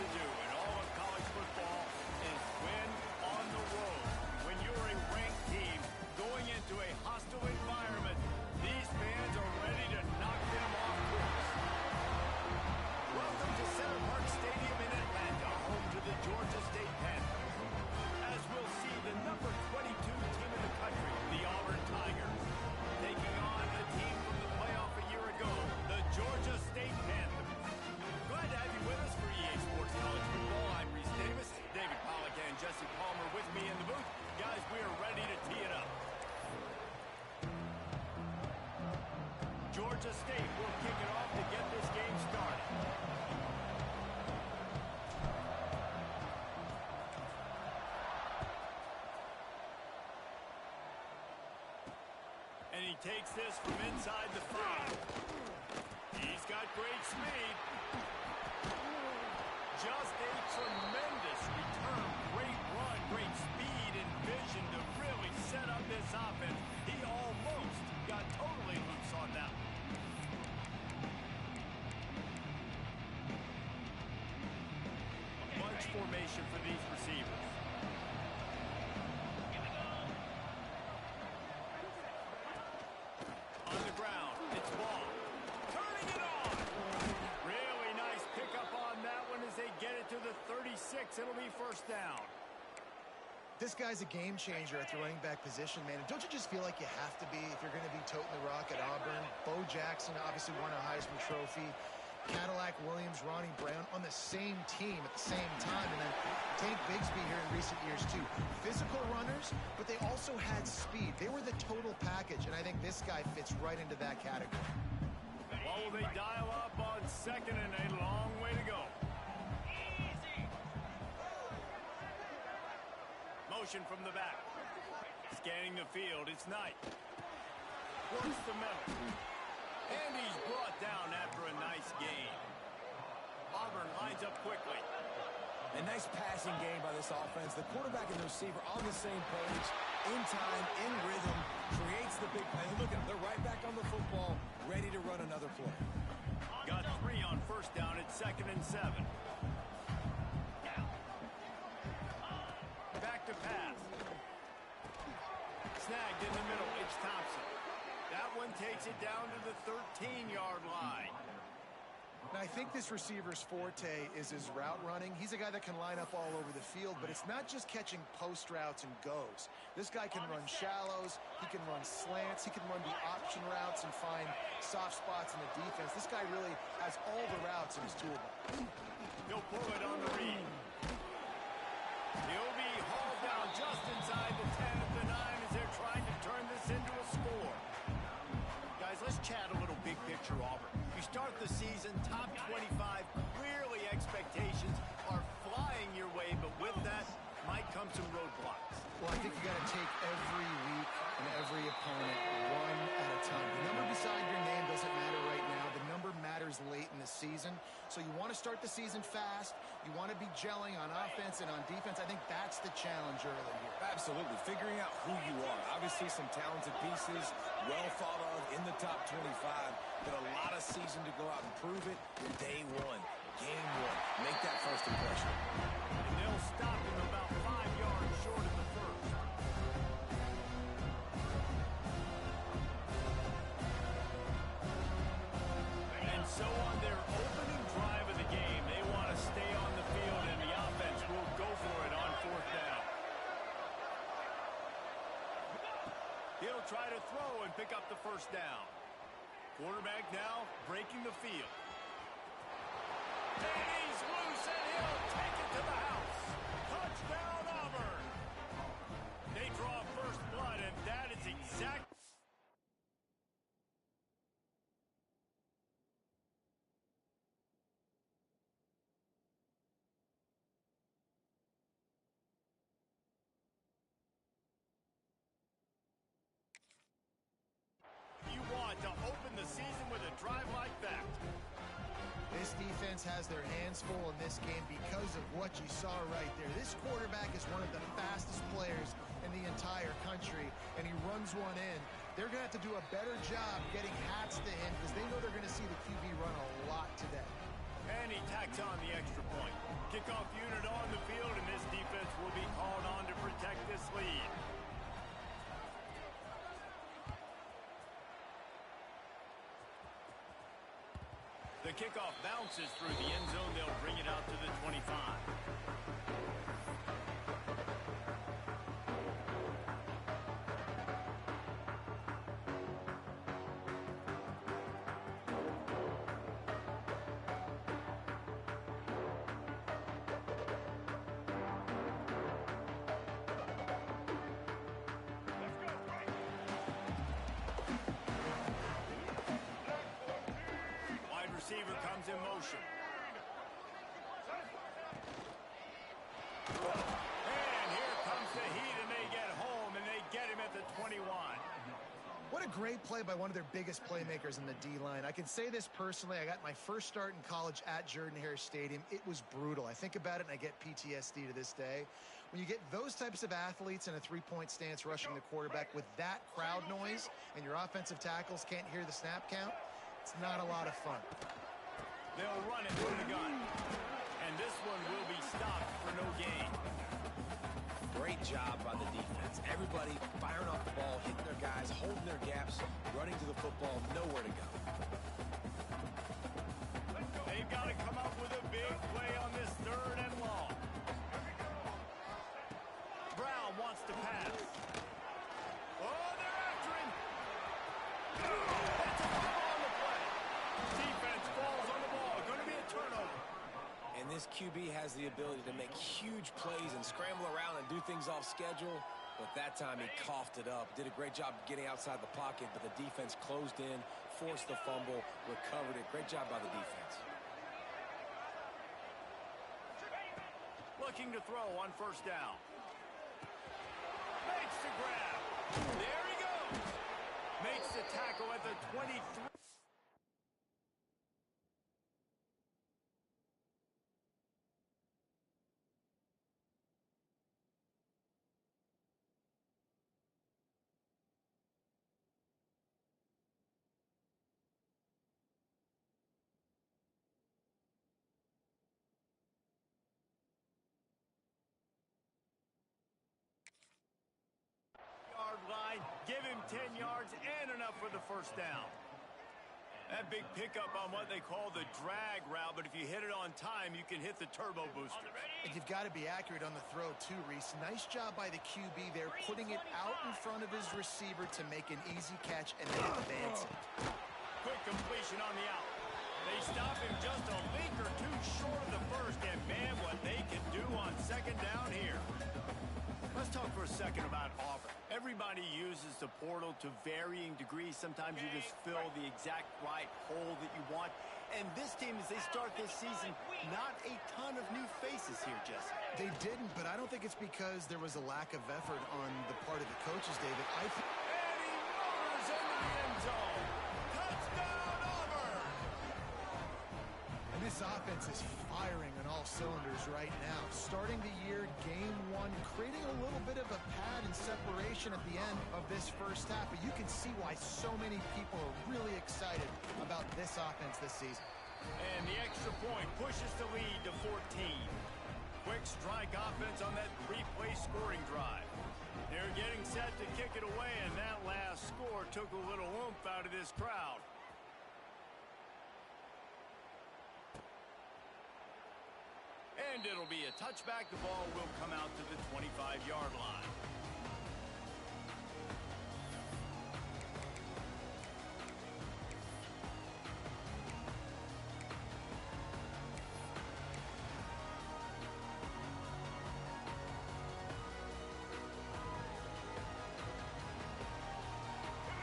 to do in all of college football is win on the road. When you're a ranked team going into a hostile environment, these fans are ready to knock them off course. Welcome to Center Park Stadium in Atlanta, home to the Georgia State Panthers. As we'll see the number 22 team in the country, the Auburn Tigers, taking on a team from the playoff a year ago, the Georgia State Panthers. Glad to have you with us for EA Sports College Football. I'm Reese Davis, David Pollack and Jesse Palmer with me in the booth. Guys, we are ready to tee it up. Georgia State will kick it off to get this game started. And he takes this from inside the 5. He's got great speed. Just a tremendous return. Great run, great speed and vision to really set up this offense. He almost got totally loose on that one. Bunch formation for these receivers. On the ground, it's ball. Turning it on. Really nice pickup on that one as they get it to the 36. It'll be first down. This guy's a game changer at the running back position, man. And don't you just feel like you have to be if you're going to be toting the rock at Auburn? Bo Jackson obviously won a Heisman Trophy. Cadillac Williams, Ronnie Brown on the same team at the same time. And then Tank Bigsby here in recent years, too. Physical runners, but they also had speed. They were the total package, and I think this guy fits right into that category. Well, they dial up on second and a long way to go. Motion from the back. Scanning the field, it's Knight. Works the middle. And he's brought down after a nice gain. Auburn lines up quickly. A nice passing game by this offense. The quarterback and the receiver on the same page, in time, in rhythm, creates the big play. Look at them. They're right back on the football, ready to run another play. Got 3 on first down at 2nd and 7. Back to pass. Snagged in the middle. It's Thompson. That one takes it down to the 13-yard line. Now, I think this receiver's forte is his route running. He's a guy that can line up all over the field, but it's not just catching post routes and goes. This guy can run shallows, he can run slants, he can run the option routes and find soft spots in the defense. This guy really has all the routes in his toolbox. He'll pull it on the read. He'll be hauled down just inside the 10 at the 9 as they're trying to turn this into a score. Guys, let's chat a little big picture, Auburn. You start the season top 25. Clearly expectations are flying your way, but with that might come some roadblocks. Well, I think you got to take every week and every opponent one at a time. The number beside your name doesn't matter right now. The number matters late in the season. So you want to start the season fast. You want to be gelling on offense and on defense. I think that's the challenge early here. Absolutely. Figuring out who you are. Obviously some talented pieces, well thought of in the top 25, but a lot of season to go out and prove it. Day one, game one. Make that first impression. And they'll stop him about 5 yards short of the first. And so on their opening drive of the game, they want to stay on the field, and the offense will go for it on 4th down. He'll try to throw and pick up the first down. Quarterback now breaking the field. And he's loose, and he'll take it to the house. Touchdown, Auburn. They draw first blood, and that is exact. You want to open the season with a drive like that. This defense has their hands full in this game because of what you saw right there. This quarterback is one of the fastest players in the entire country, and he runs one in. They're going to have to do a better job getting hats to him because they know they're going to see the QB run a lot today. And he tacks on the extra point. Kick kickoff unit on the field, and this defense will be called on to protect this lead. The kickoff bounces through the end zone. They'll bring it out to the 25. Receiver comes in motion. And here comes the heat, and they get home, and they get him at the 21. What a great play by one of their biggest playmakers in the D-line. I can say this personally. I got my first start in college at Jordan-Hare Stadium. It was brutal. I think about it, and I get PTSD to this day. When you get those types of athletes in a three-point stance rushing the quarterback with that crowd noise, and your offensive tackles can't hear the snap count, it's not a lot of fun. They'll run it from the gun. And this one will be stopped for no gain. Great job by the defense. Everybody firing off the ball, hitting their guys, holding their gaps, running to the football, nowhere to go. They've got to come up with a big play on this 3rd and long. Brown wants to pass. Oh, they're after him. That's a foul on the play. Defense falls on the ball. Going to be a turnover. And this QB has the ability to make huge plays and scramble around and do things off schedule. But that time he coughed it up. Did a great job getting outside the pocket, but the defense closed in, forced the fumble, recovered it. Great job by the defense. Looking to throw on 1st down. Makes the grab. There he goes. Makes the tackle at the 23. Line, give him 10 yards and enough for the 1st down. That big pickup on what they call the drag route, but if you hit it on time, you can hit the turbo booster. And you've got to be accurate on the throw too, Reese. Nice job by the QB there, putting it out in front of his receiver to make an easy catch and then advance it. Quick completion on the out. They stop him just a link or two short of the 1st, and man, what they can do on 2nd down here. Let's talk for a second about Auburn. Everybody uses the portal to varying degrees. Sometimes you just fill the exact right hole that you want. And this team, as they start this season, not a ton of new faces here, Jesse. They didn't, but I don't think it's because there was a lack of effort on the part of the coaches, David. And he motors into the end zone. Touchdown, Auburn! And this offense is firing on all cylinders right now. Starting the year, game 1, creating a little bit of a pad and separation at the end of this 1st half. But you can see why so many people are really excited about this offense this season. And the extra point pushes the lead to 14. Quick strike offense on that 3-play scoring drive. They're getting set to kick it away, and that last score took a little oomph out of this crowd. And it'll be a touchback. The ball will come out to the 25-yard line.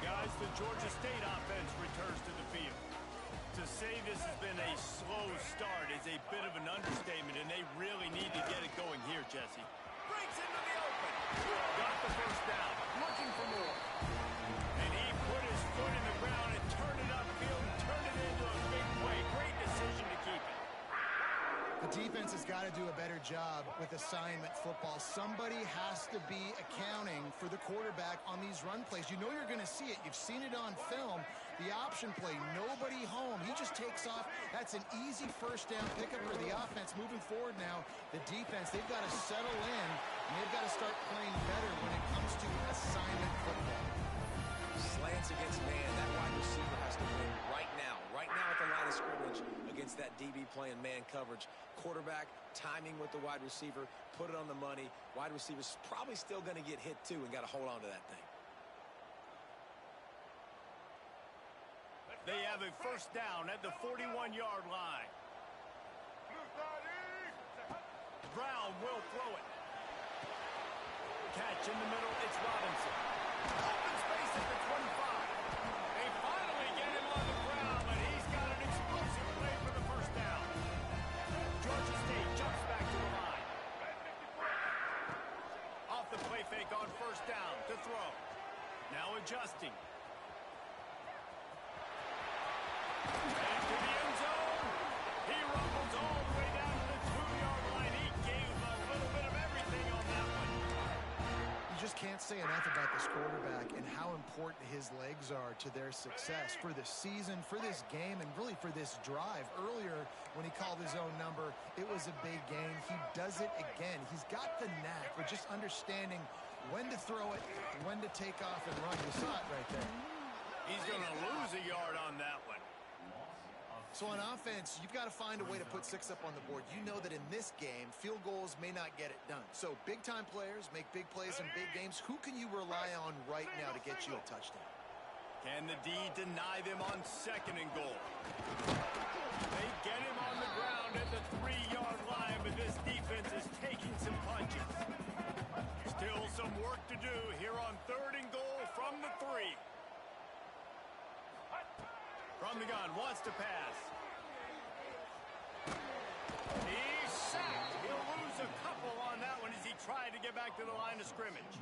Guys, the Georgia State offense returns to the field. To say this has been a slow start is a bit of an understatement, and they really need to get it going here, Jesse. Breaks into the open. Got the 1st down. Looking for more. And he put his foot in the ground and turned it upfield and turned it into a big play. Great decision to keep it. The defense has got to do a better job with assignment football. Somebody has to be accounting for the quarterback on these run plays. You know you're going to see it. You've seen it on film. The option play, nobody home. He just takes off. That's an easy first down pickup for the offense. Moving forward now, the defense, they've got to settle in, and they've got to start playing better when it comes to assignment football. Slants against man, that wide receiver has to win right now at the line of scrimmage against that DB playing man coverage. Quarterback, timing with the wide receiver, put it on the money. Wide receiver's probably still going to get hit too and got to hold on to that thing. They have a first down at the 41-yard line. Brown will throw it. Catch in the middle, it's Robinson. Open space at the 25. They finally get him on the ground, but he's got an explosive play for the first down. Georgia State jumps back to the line. Off the play fake on first down to throw. Now adjusting. And to the end zone. He rumbles all the way down to the 2-yard line. He gave a little bit of everything on that one. You just can't say enough about this quarterback and how important his legs are to their success for the season, for this game, and really for this drive. Earlier, when he called his own number, it was a big gain. He does it again. He's got the knack for just understanding when to throw it, when to take off and run. You saw it right there. He's going to lose a yard on that one. So on offense, you've got to find a way to put 6 up on the board. You know that in this game, field goals may not get it done. So big-time players make big plays in big games. Who can you rely on right now to get you a touchdown? Can the D deny them on 2nd and goal? They get him on the ground at the 3-yard line, but this defense is taking some punches. Still some work to do here on 3rd and goal from the 3. From the gun, wants to pass. He's sacked. He'll lose a couple on that one as he tried to get back to the line of scrimmage.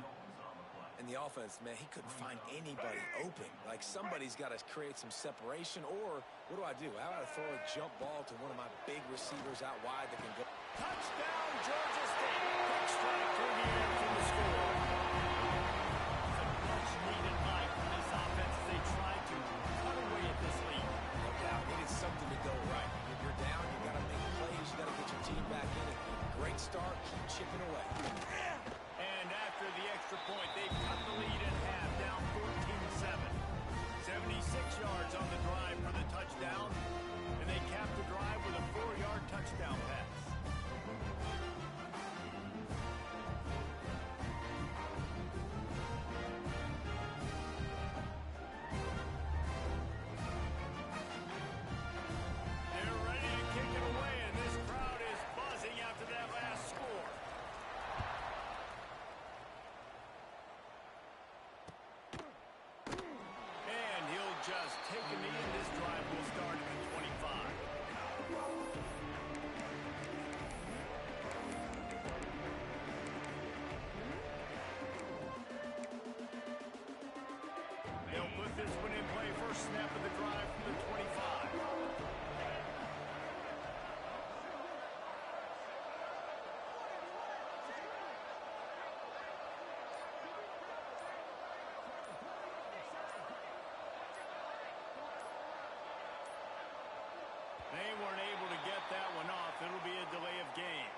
And the offense, man, he couldn't find anybody open. Like somebody's got to create some separation, or what do I do? How about I throw a jump ball to one of my big receivers out wide that can go? Touchdown, Georgia State. Quick strike through the air for the score. It's a much-needed night for this offense as they try to cut away at this lead. No doubt, needed something to go right. If you're down, you got to make plays. You got to get your team back in it. Great start, keep chipping away. And after the extra point, they cut the lead in half, down 14-7. 76 yards on the drive for the touchdown, and they cap the drive with a 4-yard touchdown pass. They're ready to kick it away, and this crowd is buzzing after that last score. And he'll just take a knee, and this drive will start at the 25. They'll put this one in play. First snap of the drive from the 25. They weren't able to get that one off. It'll be a delay of game.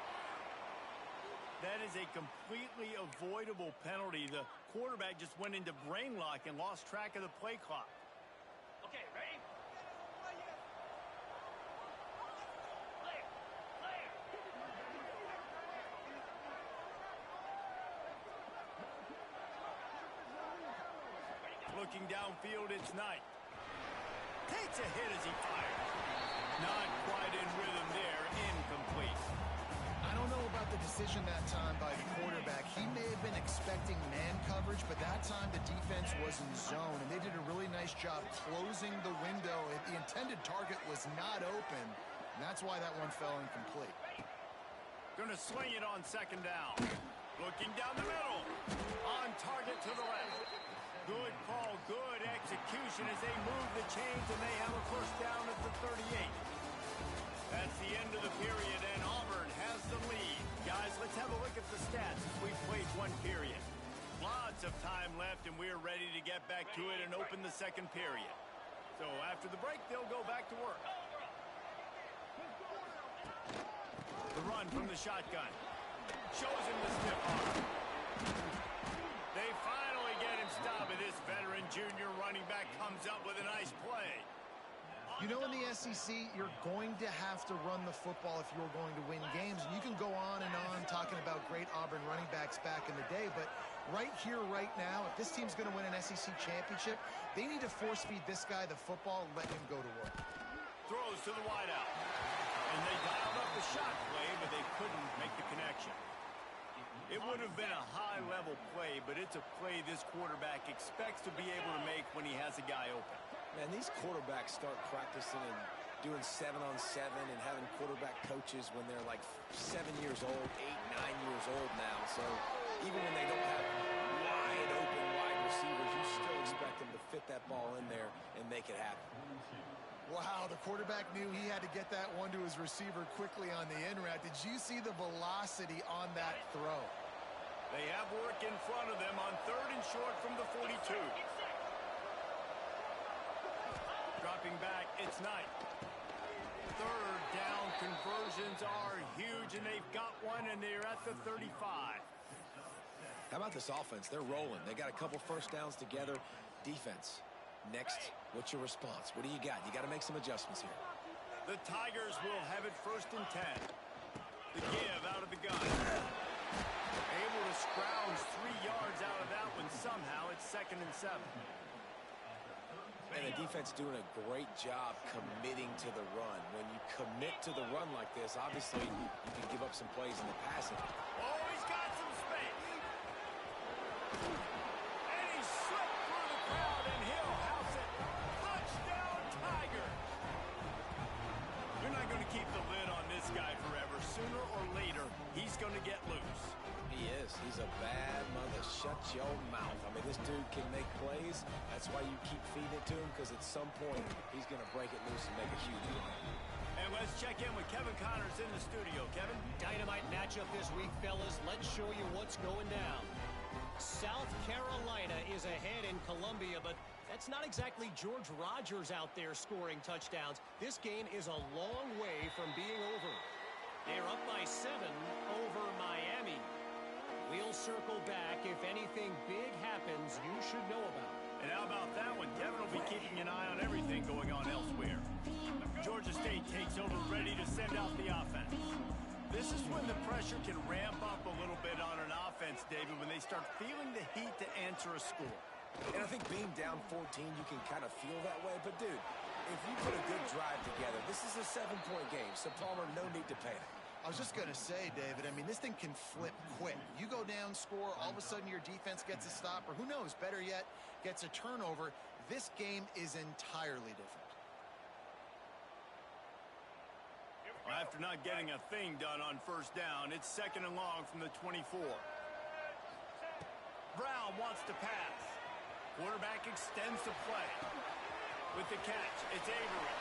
That is a completely avoidable penalty. The quarterback just went into brain lock and lost track of the play clock. Okay, ready? Looking downfield, it's Knight. Takes a hit as he fires. Not quite in rhythm there. Incomplete. I don't know about the decision that time by the quarterback. He may have been expecting man coverage, but that time the defense was in zone, and they did a really nice job closing the window. The intended target was not open, and that's why that one fell incomplete. Going to sling it on 2nd down. Looking down the middle. On target to the left. Good call, good execution as they move the chains, and they have a first down at the 38. That's the end of the period, and Auburn to it and open the second period. So after the break, they'll go back to work. The run from the shotgun. Shows him the stiff arm. They finally get him stopped, and this veteran junior running back comes up with a nice play. You know, in the SEC, you're going to have to run the football if you're going to win games. And you can go on and on talking about great Auburn running backs back in the day, but right here, right now, if this team's going to win an SEC championship, they need to force-feed this guy the football, let him go to work. Throws to the wideout. And they dialed up the shot play, but they couldn't make the connection. It would have been a high-level play, but it's a play this quarterback expects to be able to make when he has a guy open. Man, these quarterbacks start practicing and doing 7-on-7 and having quarterback coaches when they're like 7 years old, 8, 9 years old now. So even when they don't have wide open wide receivers, you still expect them to fit that ball in there and make it happen. Wow, the quarterback knew he had to get that one to his receiver quickly on the in route. Did you see the velocity on that throw? They have work in front of them on 3rd and short from the 42. Dropping back, it's Knight. 3rd down conversions are huge, and they've got one, and they're at the 35. How about this offense? They're rolling. They got a couple first downs together. Defense. Next, what's your response? What do you got? You got to make some adjustments here. The Tigers will have it 1st and 10. The give out of the gun. Able to scrounge 3 yards out of that one somehow. It's 2nd and 7. And the defense doing a great job committing to the run. When you commit to the run like this, obviously you can give up some plays in the passing. Oh, he's got some space. And he slipped through the crowd, and he'll house it. Touchdown, Tigers. You're not going to keep the lid on this guy forever. Sooner or later, he's going to get loose. He is. He's a bad mother. Shut your mouth. I mean, this dude can make plays. That's why you keep feeding it to him, because at some point, he's going to break it loose and make a huge one. And let's check in with Kevin Connors in the studio. Kevin? Dynamite matchup this week, fellas. Let's show you what's going down. South Carolina is ahead in Columbia, but that's not exactly George Rogers out there scoring touchdowns. This game is a long way from being over. They're up by 7 over Miami. We'll circle back. If anything big happens, you should know about it. And how about that one? Kevin will be keeping an eye on everything going on elsewhere. Georgia State takes over, ready to send out the offense. This is when the pressure can ramp up a little bit on an offense, David, when they start feeling the heat to answer a score. And I think being down 14, you can kind of feel that way. But, dude, if you put a good drive together, this is a 7-point game. So, Palmer, no need to panic. I was just going to say, David, I mean, this thing can flip quick. You go down, score, all of a sudden your defense gets a stop, or who knows, better yet, gets a turnover. This game is entirely different. After not getting a thing done on 1st down, it's 2nd and long from the 24. Brown wants to pass. Quarterback extends the play. With the catch, it's Avery.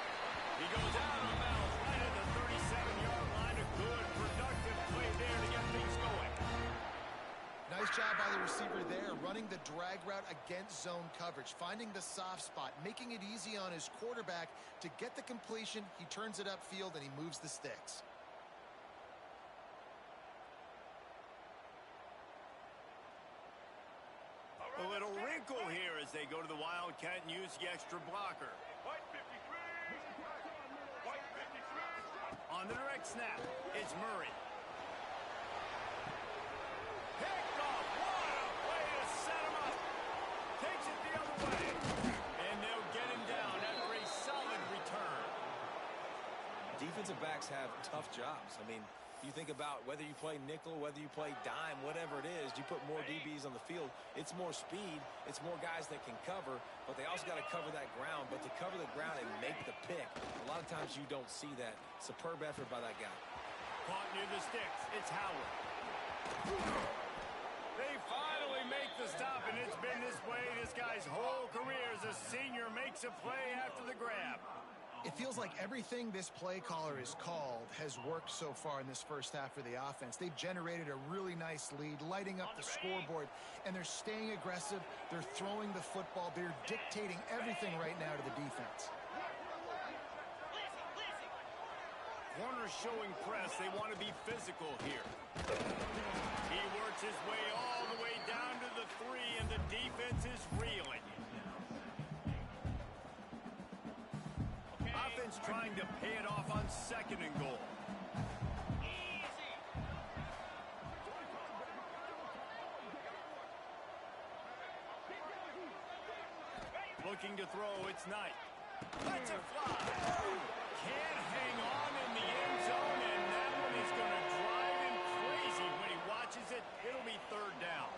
He goes out on bounds right at the 37-yard line. A good, productive play there to get things going. Nice job by the receiver there, running the drag route against zone coverage, finding the soft spot, making it easy on his quarterback to get the completion. He turns it upfield, and he moves the sticks. A little wrinkle here as they go to the Wildcat and use the extra blocker. On the direct snap, it's Murray. Picked off. What a way to set him up. Takes it the other way. And they'll get him down after a solid return. Defensive backs have tough jobs. I mean, you think about whether you play nickel, whether you play dime, whatever it is, you put more DBs on the field. It's more speed. It's more guys that can cover, but they also got to cover that ground. But to cover the ground and make the pick, a lot of times you don't see that. Superb effort by that guy. Caught near the sticks. It's Howard. They finally make the stop, and it's been this way this guy's whole career as a senior. Makes a play after the grab. It feels like everything this play caller has called has worked so far in this first half for the offense. They've generated a really nice lead, lighting up the scoreboard, and they're staying aggressive. They're throwing the football. They're dictating everything right now to the defense. Corners showing press. They want to be physical here. He works his way all the way down to the 3, and the defense is reeling. Offense trying to pay it off on 2nd and goal. Looking to throw, it's Knight. That's a fly. Can't hang on in the end zone, and that one is going to drive him crazy when he watches it. It'll be 3rd down.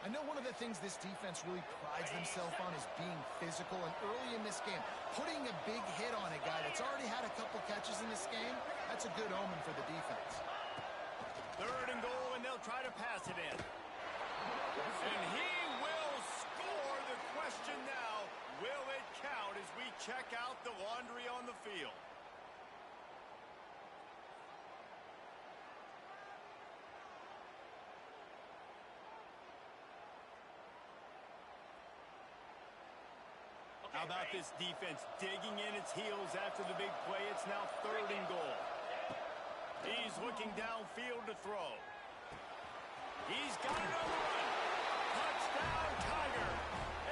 I know one of the things this defense really prides themselves on is being physical, and early in this game, putting a big hit on a guy that's already had a couple catches in this game, that's a good omen for the defense. 3rd and goal, and they'll try to pass it in. And he will score. The question now, will it count as we check out the laundry on the field? How about this defense digging in its heels after the big play? It's now 3rd and goal. He's looking downfield to throw. He's got it on the run. Touchdown, Tiger.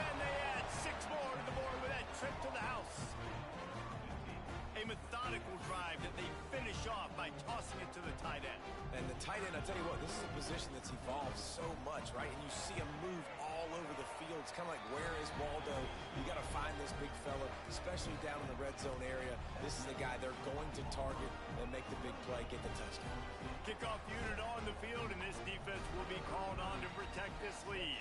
And they add 6 more to the board with that trip to the house. A methodical drive that they finish off by tossing it to the tight end. And the tight end, I tell you what, this is a position that's evolved so much, right? And you see him move all over the field. It's kind of like, where is Waldo? You got to find this big fella, especially down in the red zone area. This is the guy they're going to target and make the big play, get the touchdown. Kickoff unit on the field, and this defense will be called on to protect this lead.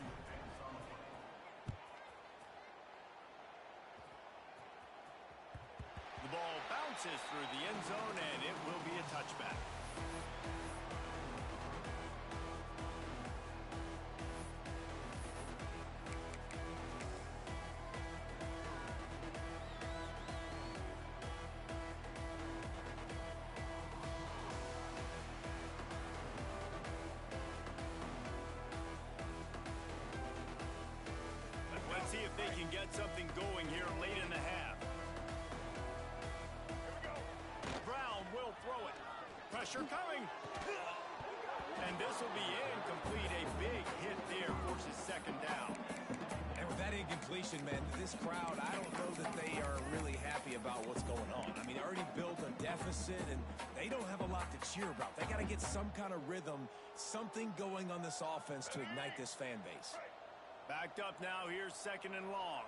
The ball bounces through the end zone, and it will be a touchback. Let's see if they can get something going here late in the half. Brown will throw it. Pressure coming. And this will be incomplete. A big hit there forces 2nd down. And with that incompletion, man, this crowd, I don't know that they are really happy about what's going on. I mean, they already built a deficit, and they don't have a lot to cheer about. They got to get some kind of rhythm, something going on this offense to ignite this fan base. Backed up now. Here's 2nd and long.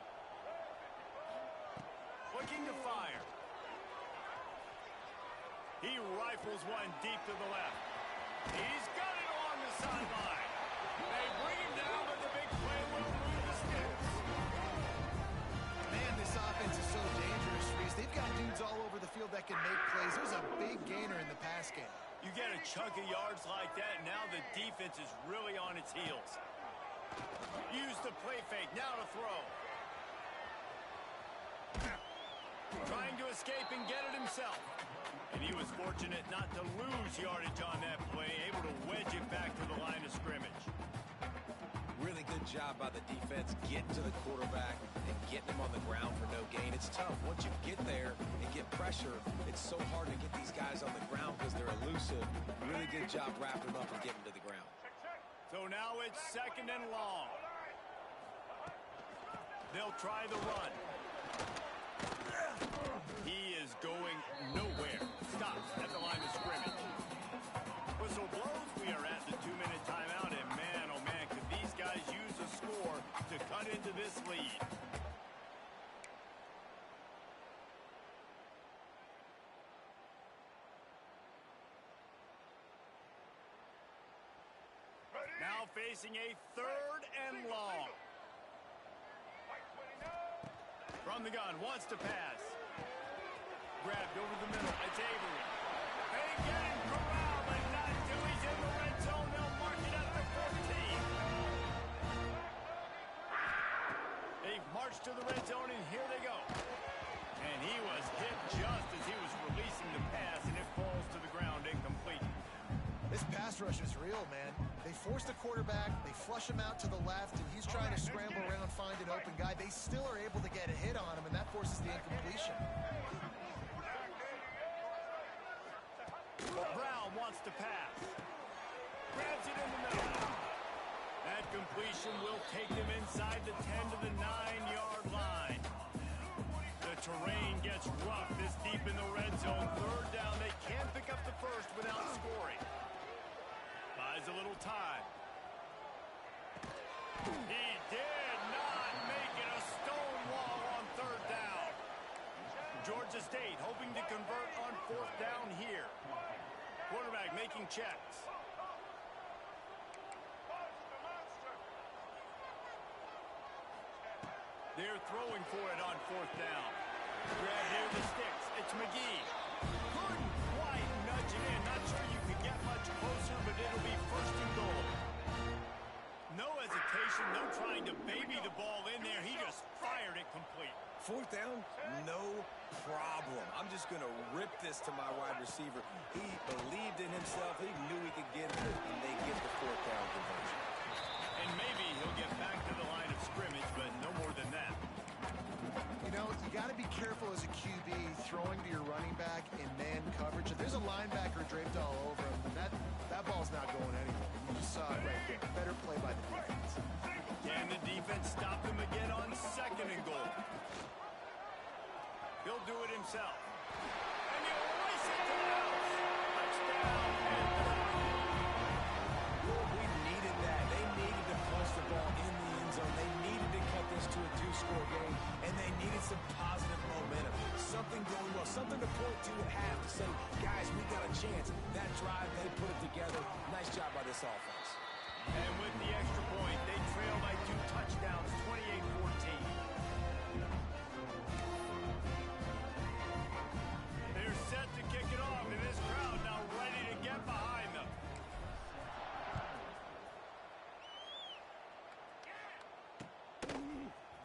Looking to fire. He rifles one deep to the left. He's got it along the sideline. They bring him down, but the big play will move the sticks. Man, this offense is so dangerous, Reese. They've got dudes all over the field that can make plays. There's a big gainer in the pass game. You get a chunk of yards like that, now the defense is really on its heels. Use the play fake, now to throw. Trying to escape and get it himself. And he was fortunate not to lose yardage on that play, able to wedge it back to the line of scrimmage. Really good job by the defense getting to the quarterback and getting him on the ground for no gain. It's tough. Once you get there and get pressure, it's so hard to get these guys on the ground because they're elusive. Really good job wrapping them up and getting to the ground. So now it's 2nd and long. They'll try the run. He is going nowhere. Stops at the line of scrimmage. Whistle blows. We are at the 2-minute timeout. And man, oh man, could these guys use a score to cut into this lead. Now facing a 3rd and long. From the gun, wants to pass. Grabbed over the middle. It's Avery. They get him corralled, but not till he's in the red zone. They'll mark it at the 14. They've marched to the red zone, and here they go. And he was hit just as he was releasing the pass, and it falls to the ground incomplete. This pass rush is real, man. They force the quarterback, they flush him out to the left, and he's trying to scramble around, find an open guy. They still are able to get a hit on him, and that forces the incompletion. Brown wants to pass. Grabs it in the middle. That completion will take him inside the 10 to the 9-yard line. The terrain gets rough this deep in the red zone. Third down, they can't pick up the first without scoring. Buys a little time. He did not make it a stone wall on third down. Georgia State hoping to convert on fourth down here. Quarterback making checks. They're throwing for it on fourth down. Grab near the sticks. It's McGee. Couldn't quite nudge it in. Not sure you could get much closer, but it'll be first and goal. No hesitation. No trying to baby the ball in there. He just fired it complete. Fourth down, no problem. I'm just going to rip this to my wide receiver. He believed in himself. He knew he could get it, and they get the fourth down conversion. And maybe he'll get back to the line of scrimmage, but no more than that. You know, you got to be careful as a QB throwing to your running back in man coverage. If there's a linebacker draped all over him, then that ball's not going anywhere. You just saw it right there. Better play by the defense. Can the defense stop him again on second and goal? He'll do it himself. And he'll race it to the house. Touchdown, Panthers. We needed that. They needed to punch the ball in the end zone. They needed to cut this to a two-score game, and they needed some positive momentum. Something going well, something to point to at half to say, guys, we got a chance. That drive, they put it together. Nice job by this offense. And with the extra point, they trail by 2 touchdowns, 28-14. They're set to kick it off, and this crowd now ready to get behind them.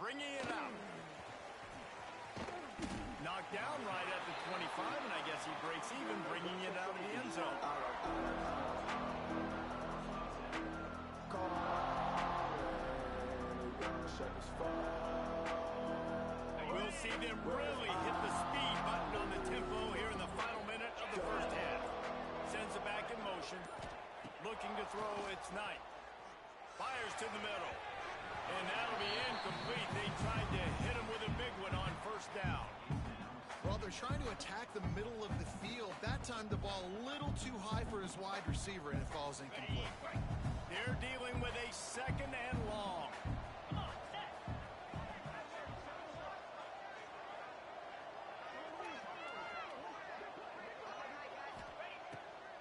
Bringing it out. Knocked down right at the 25, and I guess he breaks even, bringing it out of the end zone. We'll see them really hit the speed button on the tempo here in the final minute of the first half. Sends it back in motion. Looking to throw, it's Knight. Fires to the middle. And that'll be incomplete. They tried to hit him with a big one on first down. Well, they're trying to attack the middle of the field. That time the ball a little too high for his wide receiver, and it falls incomplete. They're dealing with a second and long.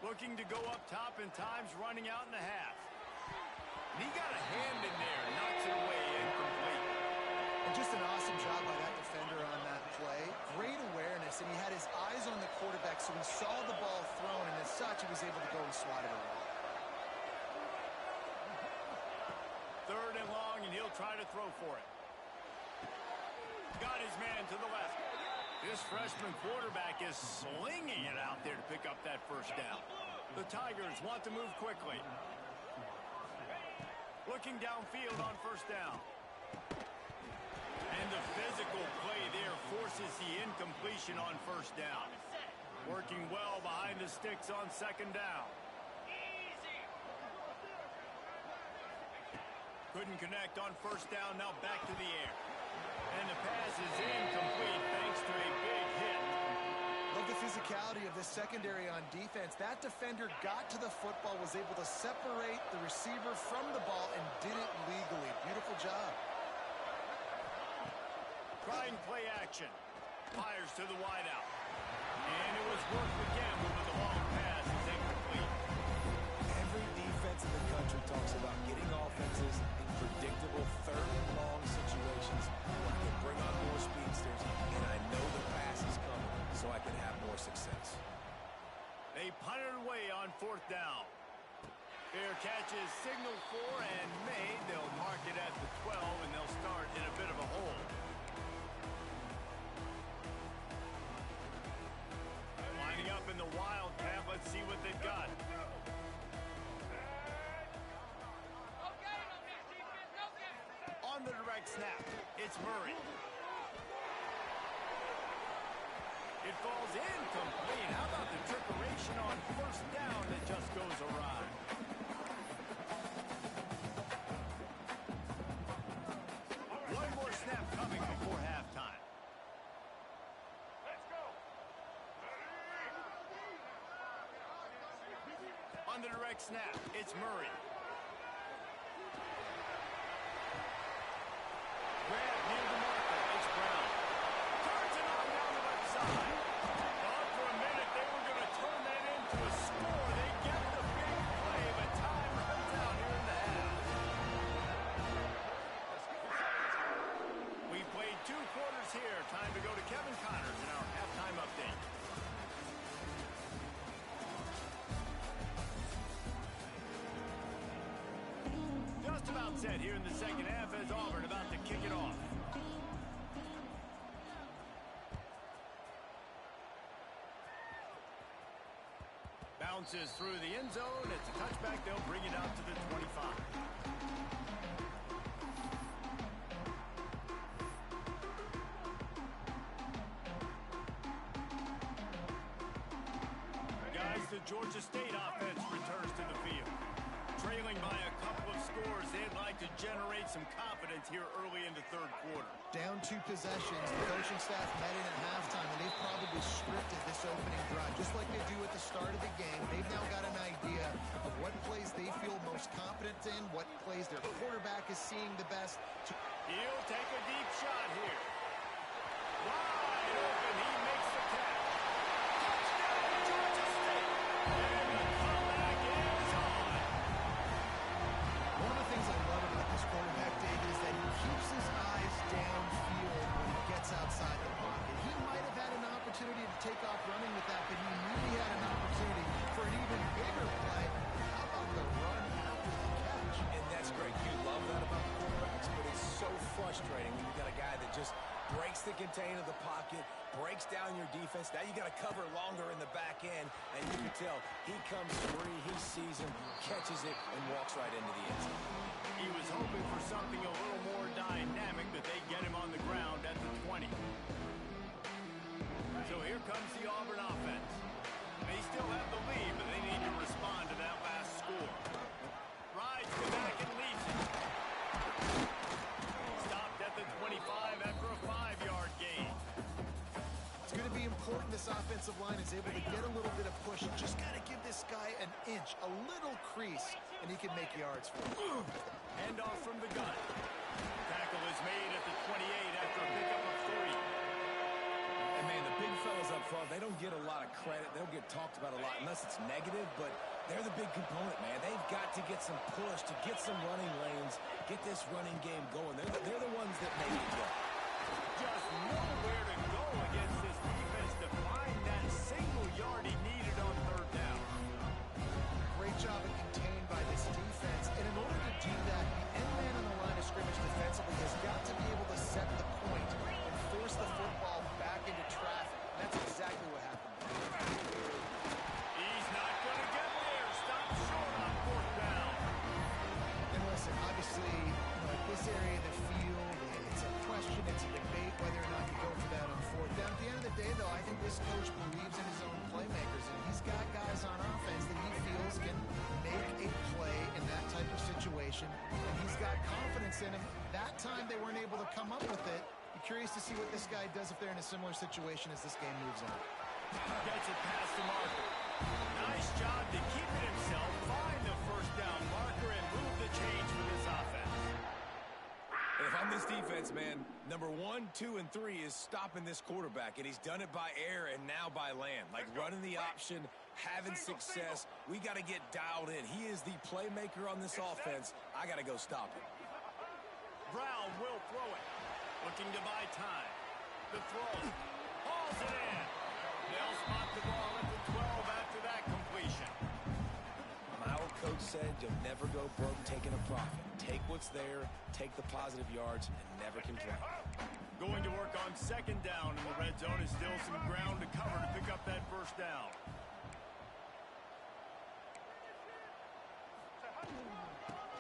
Looking to go up top, and time's running out in the half. And he got a hand in there, knocks it away, incomplete. And just an awesome job by that defender on that play. Great awareness, and he had his eyes on the quarterback, so he saw the ball thrown, and as such, he was able to go and swat it around. Third and long, and he'll try to throw for it. Got his man to the left. This freshman quarterback is slinging it out there to pick up that first down. The Tigers want to move quickly. Looking downfield on first down. And the physical play there forces the incompletion on first down. Working well behind the sticks on second down. Couldn't connect on first down, now back to the air. And the pass is incomplete thanks to a big hit. Love the physicality of this secondary on defense. That defender got to the football, was able to separate the receiver from the ball, and did it legally. Beautiful job. Trying play action. Fires to the wideout. And it was worth the gamble, but the long pass is incomplete. Every defense in the country talks about getting offenses in predictable third and long situations where I can bring on more speedsters, and I know the pass is coming, so I can have more success. They punted away on fourth down. Fair catch is signaled for and made. They'll mark it at the 12, and they'll start in a bit of a hole. direct snap. It's Murray. It falls incomplete. How about the trickeration on first down that just goes awry? One more snap coming before halftime. Let's go. On the direct snap, it's Murray. Grab near the marker. It's Brown. Turns it on down the left side. Thought for a minute they were going to turn that into a score. They get the big play, but time runs out here in the half. We played 2 quarters here. Time to go to Kevin Connors in our halftime update. Just about set here in the second half as Auburn about to kick it off. Bounces through the end zone. It's a touchback. They'll bring it out to the 25. Guys, the Georgia State offense returns to the field. Trailing by a couple of scores, they'd like to generate some confidence here early in the third quarter. Down 2 possessions, the coaching staff met in at halftime, and they've probably scripted this opening drive, just like they do at the start of the game. They've now got an idea of what plays they feel most confident in, what plays their quarterback is seeing the best. He'll take a deep shot here. Wide open, he makes the catch. Touchdown, Georgia State. And the comeback is on. One of the things I love about this quarterback, David, is that he keeps his eyes downfield when he gets outside the pocket. He might have had an opportunity to take off running with that, but he knew he had an opportunity for an even bigger play. How about the run after the catch? And that's great. You love that about the quarterbacks, but it's so frustrating when you got a guy that just breaks the contain of the pocket, breaks down your defense. Now you got to cover longer in the back end, and you can tell he comes free, he sees him, catches it, and walks right into the end zone. He was hoping for something a little more dynamic, but they get him on the ground at the 20. So here comes the Auburn offense. They still have the lead, but they need to respond to that last score. Rides to back and leaves it. Stopped at the 25 after a 5-yard gain. It's going to be important this offensive line is able to get a little bit of push. Just got to give this guy an inch, a little crease, and he can make yards for him. Handoff from the gun. Tackle is made at the 28 after a pickup of 3. And man, the big fellas up front, they don't get a lot of credit. They don't get talked about a lot unless it's negative, but they're the big component, man. They've got to get some push, to get some running lanes, get this running game going. They're the ones that make it go. Just nowhere to go against this defense to find that single yard he needed on third down. Great job of contained by this defense. And in order to do that, the end man on the line of scrimmage defensively has got to be able to set the point and force the football back into traffic. That's exactly what happened. He's not going to get there. Stop short on fourth down. And listen, obviously, at this area of the field, it's a question, it's a debate whether or not you go for that on fourth down. At the end of the day, though, I think this coach believes in his own playmakers, and he's got guys on offense that he feels can make a play in that type of situation, and he's got confidence in him. That time they weren't able to come up with it. Be curious to see what this guy does if they're in a similar situation as this game moves on. Gets it past the marker. Nice job to keep it himself, find the first down marker, and move the change for this offense. And if I'm this defense, man, number 1, 2, and 3 is stopping this quarterback, and he's done it by air and now by land. Like running the option, having success. We got to get dialed in. He is the playmaker on this offense. I got to go stop him. Brown will throw it. Looking to buy time. The throw. Hauls it in. They'll spot the ball at the 12 after that completion. My old coach said you'll never go broke taking a profit. Take what's there, take the positive yards, and never complain. Going to work on second down in the red zone is still some ground to cover to pick up that first down.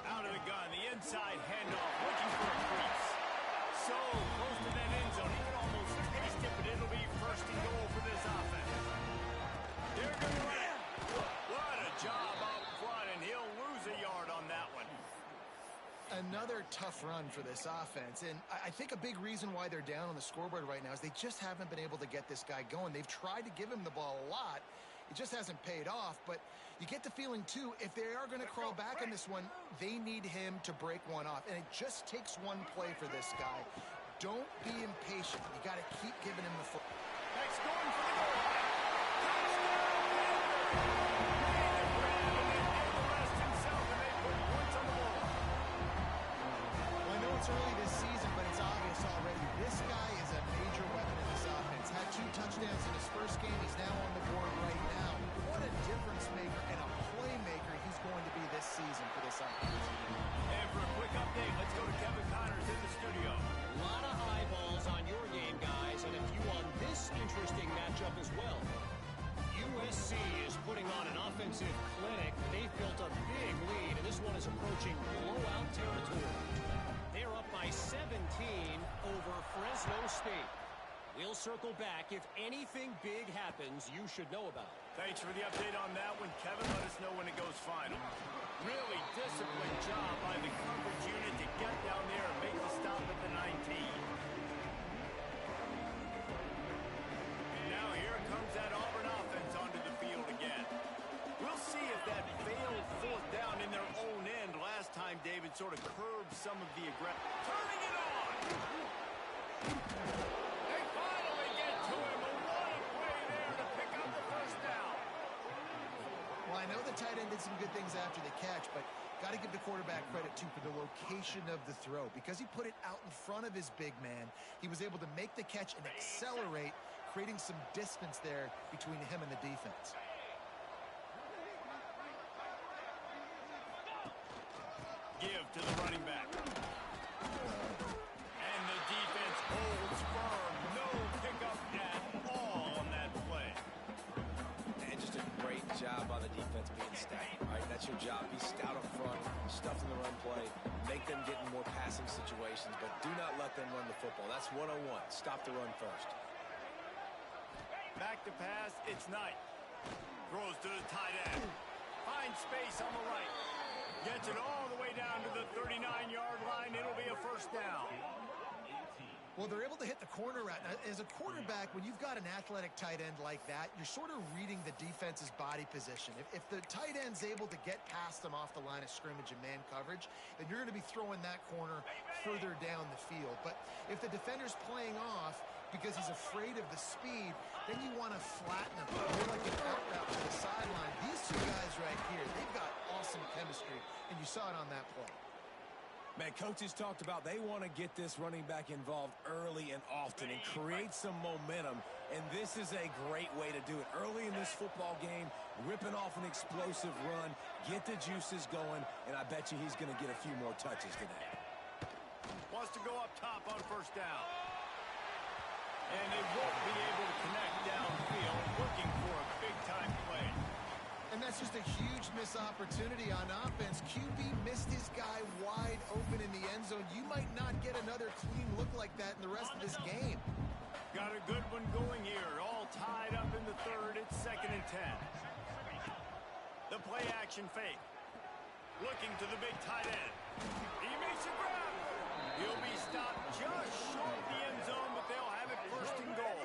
Out of the gun, the inside handoff, looking for a crease. so close to that end zone. He can almost taste it, but it'll be first and goal for this offense. They're going to run it. What a job out front, and he'll lose a yard on that one. Another tough run for this offense, and I think a big reason why they're down on the scoreboard right now is they just haven't been able to get this guy going. They've tried to give him the ball a lot. It just hasn't paid off, but you get the feeling, too, if they are going to crawl back in this one, they need him to break one off, and it just takes one play for this guy. Don't be impatient. You got to keep giving him the foot. Next going for the goal line. Touchdown, It's early this season, but it's obvious already. This guy is a major weapon in this offense. Had 2 touchdowns in his first game. He's now on the board right now. What a difference maker and a playmaker he's going to be this season for this offense. And for a quick update, let's go to Kevin Connors in the studio. A lot of eyeballs on your game, guys, and a few on this interesting matchup as well. USC is putting on an offensive clinic. They've built a big lead, and this one is approaching blowout territory. They're up by 17 over Fresno State. We'll circle back. If anything big happens, you should know about it. Thanks for the update on that one, Kevin. Let us know when it goes final. Really disciplined job by the coverage unit to get down there and make the stop at the 19. And now here comes that Auburn offense onto the field again. We'll see if that failed 4th down in their own end last time David sort of curbed some of the aggression. Turning it on! They finally get to him. A what a play there to pick up the first down. Well, I know the tight end did some good things after the catch, but got to give the quarterback credit, too, for the location of the throw. Because he put it out in front of his big man, he was able to make the catch and accelerate, creating some distance there between him and the defense. Give to the running back. And the defense holds firm. No pickup at all on that play. And just a great job by the defense being stout. All right, that's your job. Be stout up front, stuff in the run play, make them get in more passing situations, but do not let them run the football. That's 101. Stop the run first. Back to pass, it's Knight. Throws to the tight end. Finds space on the right. Gets it all the way down to the 39-yard line. It'll be a first down. Well, they're able to hit the corner route. Now, as a quarterback, when you've got an athletic tight end like that, you're sort of reading the defense's body position. If the tight end's able to get past them off the line of scrimmage and man coverage, then you're going to be throwing that corner further down the field. But if the defender's playing off because he's afraid of the speed, then you want to flatten him. More like an out route to the sideline. These 2 guys right here, they've got awesome chemistry, and you saw it on that play. Man, coaches talked about they want to get this running back involved early and often and create some momentum, and this is a great way to do it. Early in this football game, ripping off an explosive run, get the juices going, and I bet you he's going to get a few more touches today. Wants to go up top on first down. And they won't be able to connect downfield, looking for a big-time play. And that's just a huge missed opportunity on offense. QB missed his guy wide open in the end zone. You might not get another clean look like that in the rest of this game. Got a good one going here. All tied up in the 3rd. It's 2nd and 10. The play action fake. Looking to the big tight end. He makes a grab. He'll be stopped just short of the end zone, but they'll have it first and goal.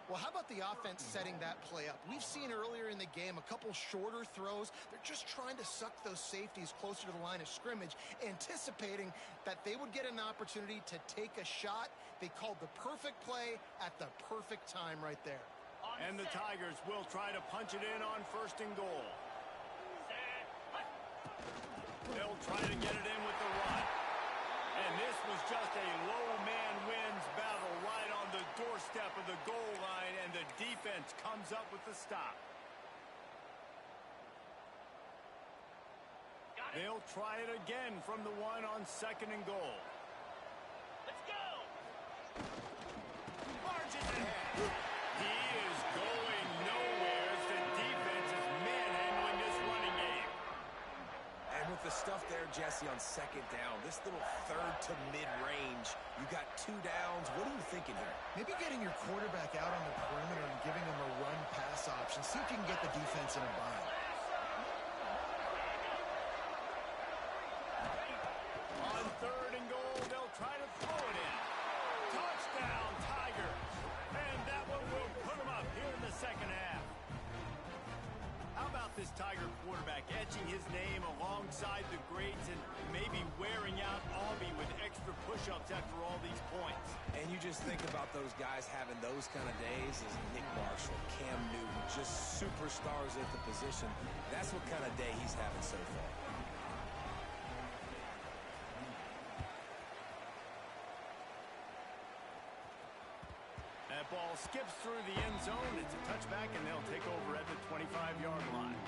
Well, how about the offense setting that play up? We've seen earlier in the game a couple shorter throws. They're just trying to suck those safeties closer to the line of scrimmage, anticipating that they would get an opportunity to take a shot. They called the perfect play at the perfect time right there. And the Tigers will try to punch it in on first and goal. They'll try to get it in with the run. And this was just a low man wins battle right on the doorstep of the goal line, and the defense comes up with the stop. They'll try it again from the 1 on 2nd and goal. Let's go! Marches ahead. He is going nowhere as the defense is manhandling this running game. And with the stuff there there, Jesse, on second down. This little third to mid-range. You got 2 downs. What are you thinking here? Maybe getting your quarterback out on the perimeter and giving him a run-pass option. See if you can get the defense in a bind. On 3rd and goal, they'll try to throw it in. Touchdown, Tiger. And that one will put them up here in the second half. How about this Tiger quarterback etching his name alongside the greats and maybe wearing out Auburn with extra push-ups after all these points? And you just think about those guys having those kind of days as Nick Marshall, Cam Newton, just superstars at the position. That's what kind of day he's having so far. That ball skips through the end zone. It's a touchback, and they'll take over at the 25-yard line.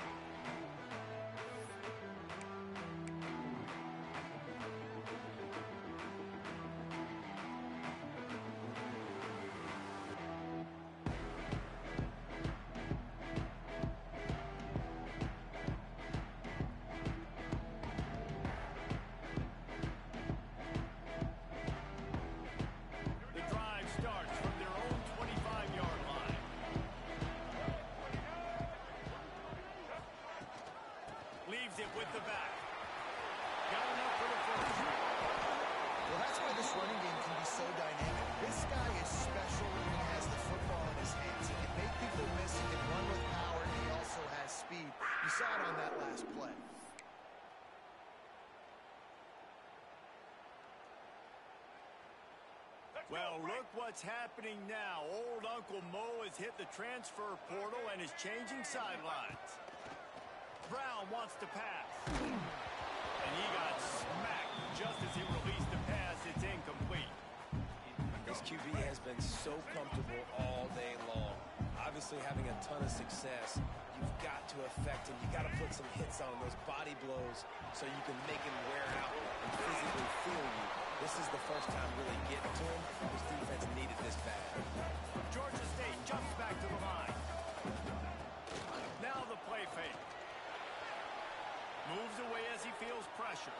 With the back. Got enough for the first. Well, that's why this running game can be so dynamic. This guy is special when he has the football in his hands. He can make people miss. He can run with power, and he also has speed. You saw it on that last play. Well, look what's happening now. Old Uncle Mo has hit the transfer portal and is changing sidelines. Brown wants to pass. And he got smacked just as he released the pass. It's incomplete. This QB has been so comfortable all day long. Obviously having a ton of success. You've got to affect him. You got to put some hits on him, those body blows, so you can make him wear out and physically feel you. This is the first time really getting to him. This defense needed this bad. Georgia State jumps back to the line. Now the play fake. Moves away as he feels pressure.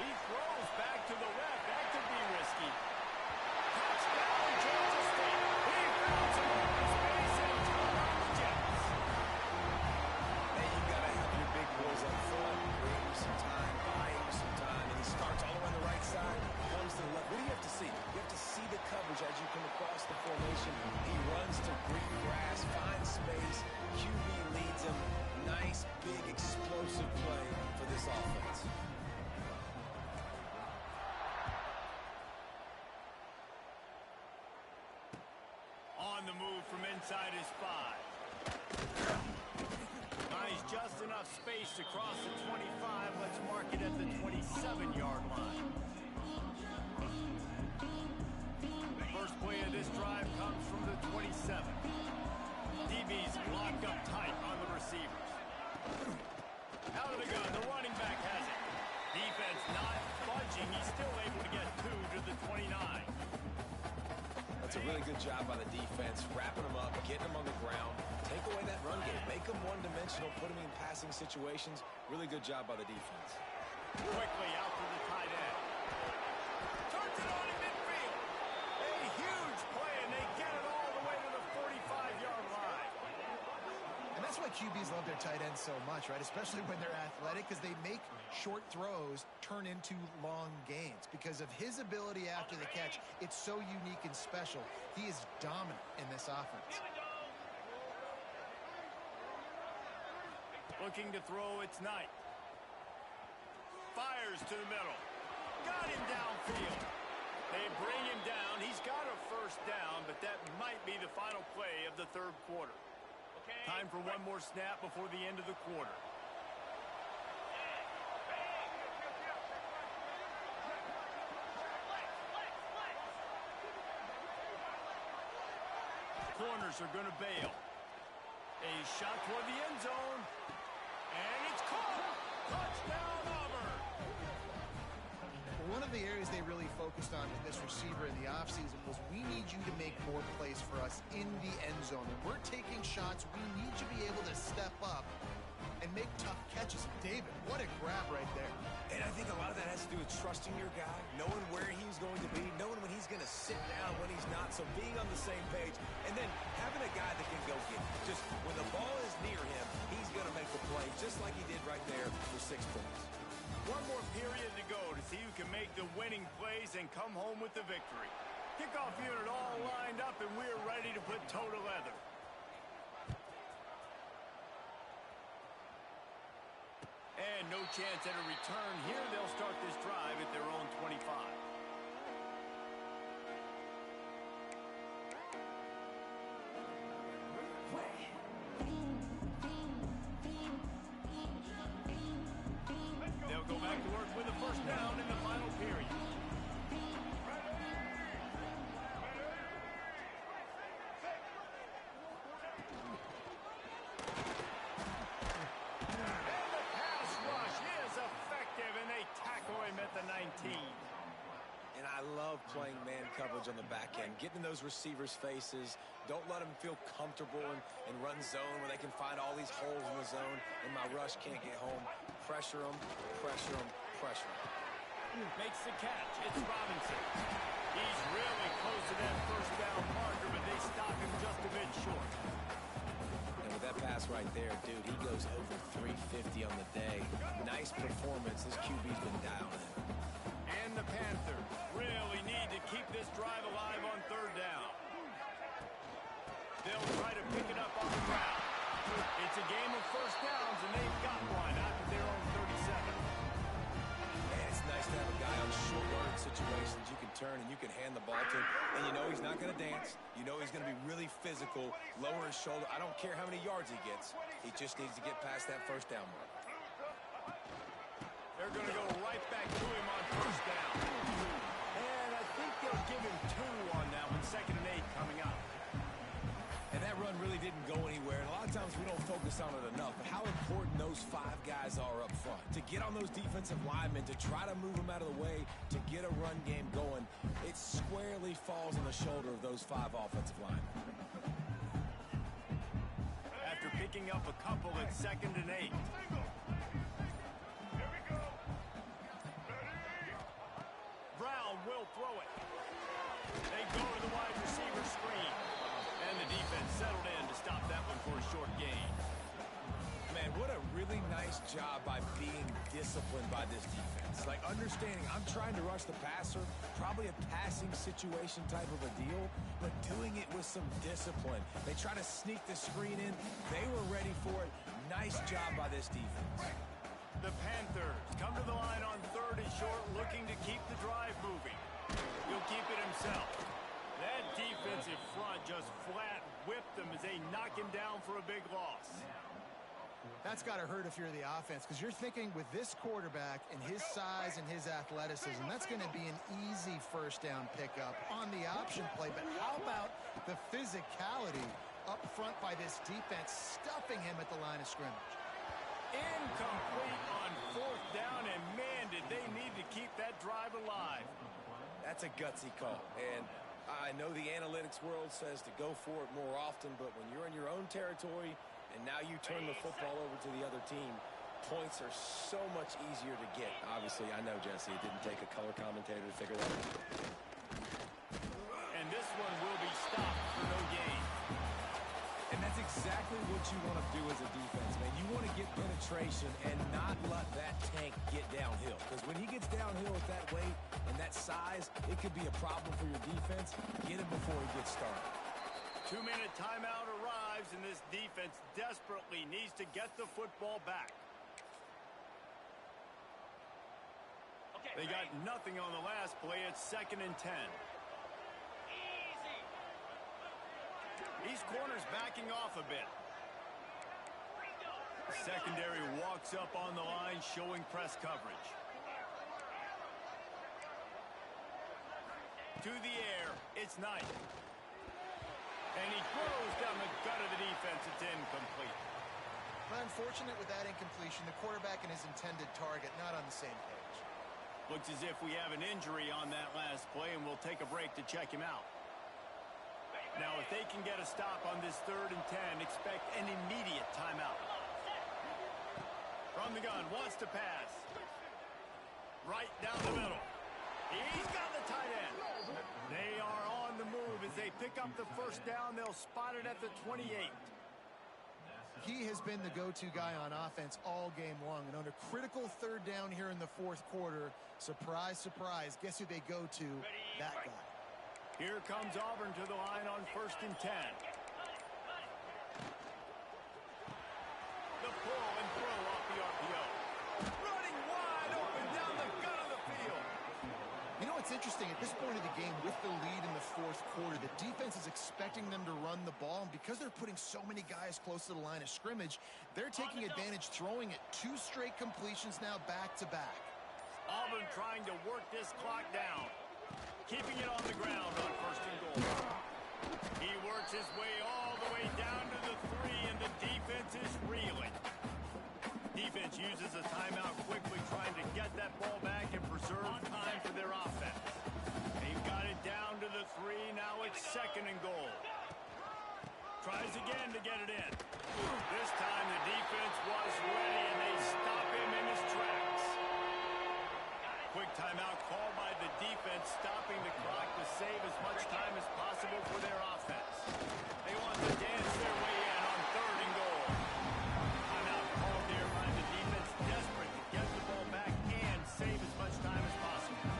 He throws back to the left. That could be risky. Touchdown, Georgia State. He found some open space and turned on the Jets. Hey, you got to have your big boys up front. Bring him some time, buy him some time. And he starts all around the right side, comes to the left. What do you have to see? You have to see the coverage as you come across the formation. He runs to green grass, finds space. QB leads him. Nice, big, explosive play for this offense. On the move from inside his 5. Nice, just enough space to cross the 25. Let's mark it at the 27-yard line. The first play of this drive comes from the 27. DB's locked up tight on the receivers. Out of the gun, the running back has it. Defense not budging. He's still able to get 2 to the 29. That's a really good job by the defense, wrapping them up, getting them on the ground, take away that run game, make them one-dimensional, put them in passing situations. Really good job by the defense. Quickly out to the tight end. Turns it on in midfield. A huge play, and they get it all the way to the 45-yard line. And that's why QBs love their tight ends so much, right? Especially when they're athletic, because they make short throws turn into long gains. Because of his ability after the catch, it's so unique and special. He is dominant in this offense. Looking to throw, it's Knight. Fires to the middle. Got him downfield. They bring him down. He's got a first down, but that might be the final play of the third quarter. Time for one more snap before the end of the quarter. Corners are going to bail. A shot toward the end zone. And it's caught. Touchdown, Auburn. one of the areas they really focused on with this receiver in the offseason was we need you to make more plays for us in the end zone. When we're taking shots, we need you to be able to step up and make tough catches. David, what a grab right there. And I think a lot of that has to do with trusting your guy, knowing where he's going to be, knowing when he's going to sit down, when he's not, so being on the same page, and then having a guy that can go get it. Just when the ball is near him, he's going to make the play, just like he did right there for 6 points. One more period to go to see who can make the winning plays and come home with the victory. Kickoff unit all lined up, and we're ready to put toe to leather. And no chance at a return here. They'll start this drive at their own 25. They'll go back to work with a first down in the final period. At the 19. And I love playing man coverage on the back end, getting in those receivers' faces. Don't let them feel comfortable and run zone where they can find all these holes in the zone and my rush can't get home. Pressure them, pressure them, pressure them. Makes the catch. It's Robinson. He's really close to that first down marker, but they stop him just a bit short. And with that pass right there, dude, he goes over 350 on the day. Nice performance. This QB's been dialed in. And the Panthers really need to keep this drive alive on third down. They'll try to pick it up on the ground. It's a game of first downs, and they've got one out of their own 37. And it's nice to have a guy on short yardage situations you can turn and you can hand the ball to. And you know he's not going to dance. You know he's going to be really physical, lower his shoulder. I don't care how many yards he gets. He just needs to get past that first down mark. They're going to go right back to him on first down. And I think they'll give him 2 on that one, 2nd and 8 coming up. And that run really didn't go anywhere. And a lot of times we don't focus on it enough. But how important those 5 guys are up front. To get on those defensive linemen, to try to move them out of the way, to get a run game going, it squarely falls on the shoulder of those 5 offensive linemen. After picking up a couple at 2nd and 8. Brown will throw it. They go to the wide receiver screen. And the defense settled in to stop that one for a short gain. Man, what a really nice job by being disciplined by this defense. Like understanding I'm trying to rush the passer, probably a passing situation type of a deal, but doing it with some discipline. They try to sneak the screen in. They were ready for it. Nice job by this defense. The Panthers come to the line on 3rd and short, looking to keep the drive moving. He'll keep it himself. That defensive front just flat whipped them as they knock him down for a big loss. That's got to hurt if you're the offense, because you're thinking with this quarterback and his size and his athleticism, that's going to be an easy first down pickup on the option play. But how about the physicality up front by this defense, stuffing him at the line of scrimmage? Incomplete on 4th down, and man, did they need to keep that drive alive. That's a gutsy call. And I know the analytics world says to go for it more often, but when you're in your own territory and now you turn the football over to the other team, points are so much easier to get. Obviously, I know, Jesse, it didn't take a color commentator to figure that out. And this one will be stopped for no gain. And that's exactly what you want to do as a defense, man. You want to get penetration and not let that tank get downhill. Because when he gets downhill with that weight and that size, it could be a problem for your defense. Get him before he gets started. 2-minute timeout arrives, and this defense desperately needs to get the football back. Okay, They got nothing on the last play. It's 2nd and 10. These corners backing off a bit. Secondary walks up on the line, showing press coverage. To the air, it's Knight. And he throws down the gut of the defense. It's incomplete. Well, unfortunate with that incompletion, the quarterback and his intended target not on the same page. Looks as if we have an injury on that last play, and we'll take a break to check him out. Now, if they can get a stop on this 3rd and 10, expect an immediate timeout. From the gun, wants to pass. Right down the middle. He's got the tight end. They are on the move. As they pick up the first down, they'll spot it at the 28. He has been the go-to guy on offense all game long. And on a critical 3rd down here in the 4th quarter, surprise, surprise, guess who they go to? That guy. Here comes Auburn to the line on 1st and 10. The pull and throw off the RPO. Running wide open down the gut of the field. You know what's interesting? At this point of the game, with the lead in the 4th quarter, the defense is expecting them to run the ball. And because they're putting so many guys close to the line of scrimmage, they're taking advantage, throwing it 2 straight completions now back-to-back. Auburn trying to work this clock down. Keeping it on the ground on 1st and goal. He works his way all the way down to the 3, and the defense is reeling. Defense uses a timeout quickly, trying to get that ball back and preserve time for their offense. They've got it down to the 3. Now it's 2nd and goal. Tries again to get it in. This time the defense was ready, and they stop him in his tracks. Quick timeout called by the defense, stopping the clock to save as much time as possible for their offense. They want to dance their way in on 3rd and goal. Timeout called there by the defense, desperate to get the ball back and save as much time as possible.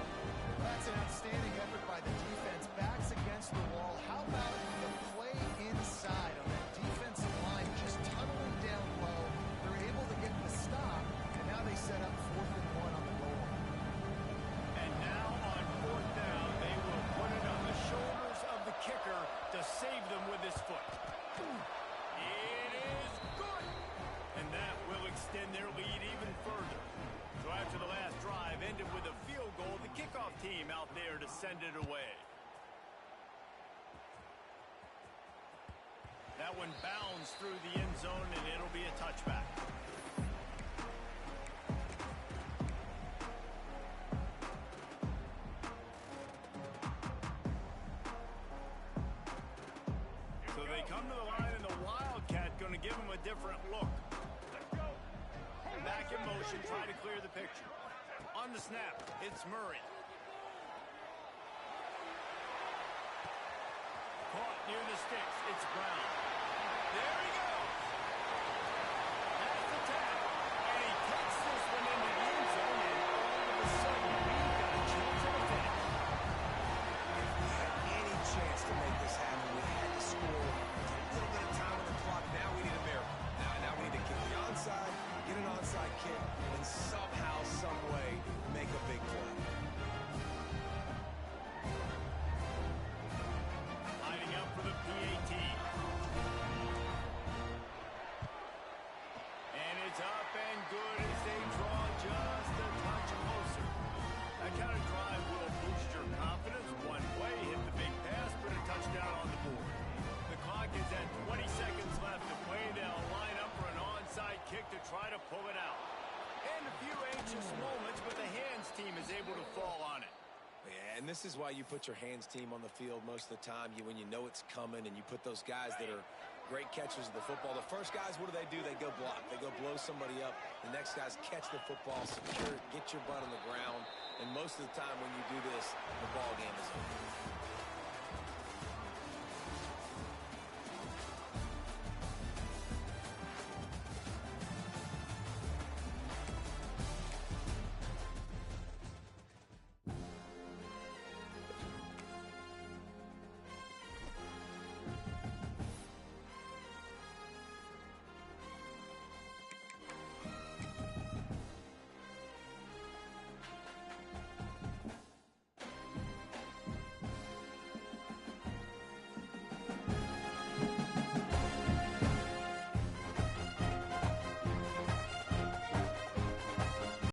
That's an outstanding effort by the defense. Backs against the wall. How about the play inside on that defensive line, just tunneling down low? They're able to get the stop, and now they set up 4th and 1 on the goal. And now on 4th down, they will put it on the shoulders of the kicker to save them with his foot. It is good! And that will extend their lead even further. So after the last drive ended with a field goal, the kickoff team out there to send it away. That one bounds through the end zone, and it'll be a touchback. So they come to the line, and the Wildcat going to give them a different look. Back in motion, try to clear the picture. On the snap, it's Murray. Caught near the sticks, it's Brown. There he goes. That's the tap. And he takes this one into the end zone, and all of a sudden, we've got a chance at a finish. If we had any chance to make this happen, we had to score. With a little bit of time on the clock, now we need a miracle. Now we need to kick the onside, get an onside kick, and somehow, some way, make a big play. Lining up for the PAT. And it's up and good as they draw just a touch closer. That kind of drive will boost your confidence. One play, hit the big pass, put a touchdown on the board. The clock is at 20 seconds left to play. They'll line up for an onside kick to try to pull it out. And a few anxious moments, but the hands team is able to fall on it. Yeah, and this is why you put your hands team on the field most of the time. When you know it's coming, and you put those guys that are great catchers of the football. The first guys, what do? They go block. They go blow somebody up. The next guys catch the football, secure it, get your butt on the ground. And most of the time when you do this, the ball game is over.